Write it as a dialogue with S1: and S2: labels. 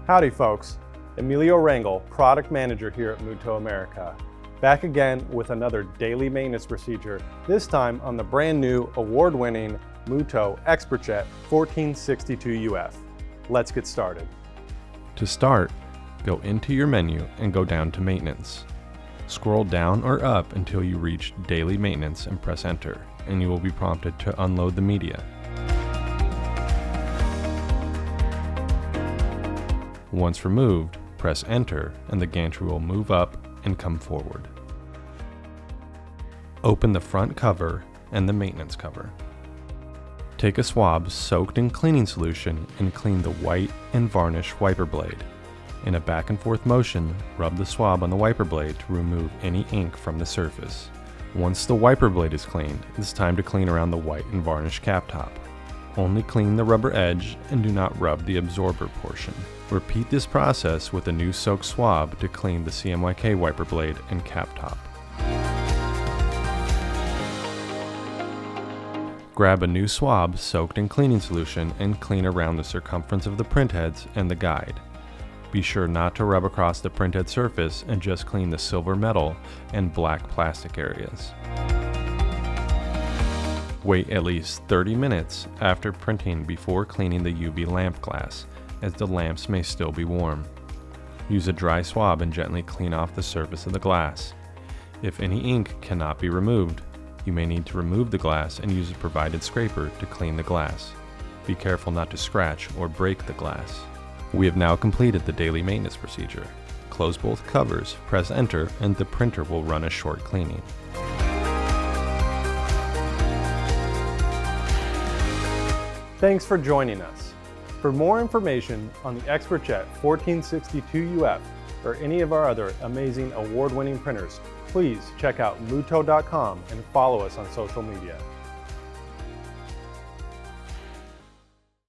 S1: Howdy folks, Emilio Rangel, Product Manager here at MUTOH America. Back again with another daily maintenance procedure, this time on the brand new award-winning MUTOH XpertJet 1462UF. Let's get started.
S2: To start, go into your menu and go down to Maintenance. Scroll down or up until you reach Daily Maintenance and press Enter, and you will be prompted to unload the media. Once removed, press Enter and the gantry will move up and come forward. Open the front cover and the maintenance cover. Take a swab soaked in cleaning solution and clean the white and varnish wiper blade. In a back and forth motion, rub the swab on the wiper blade to remove any ink from the surface. Once the wiper blade is cleaned, it's time to clean around the white and varnish cap top. Only clean the rubber edge and do not rub the absorber portion. Repeat this process with a new soaked swab to clean the CMYK wiper blade and cap top. Grab a new swab soaked in cleaning solution and clean around the circumference of the printheads and the guide. Be sure not to rub across the printhead surface and just clean the silver metal and black plastic areas. Wait at least 30 minutes after printing before cleaning the UV lamp glass, as the lamps may still be warm. Use a dry swab and gently clean off the surface of the glass. If any ink cannot be removed, you may need to remove the glass and use a provided scraper to clean the glass. Be careful not to scratch or break the glass. We have now completed the daily maintenance procedure. Close both covers, press Enter, and the printer will run a short cleaning.
S1: Thanks for joining us. For more information on the XpertJet 1462UF or any of our other amazing award-winning printers, please check out mutoh.com and follow us on social media.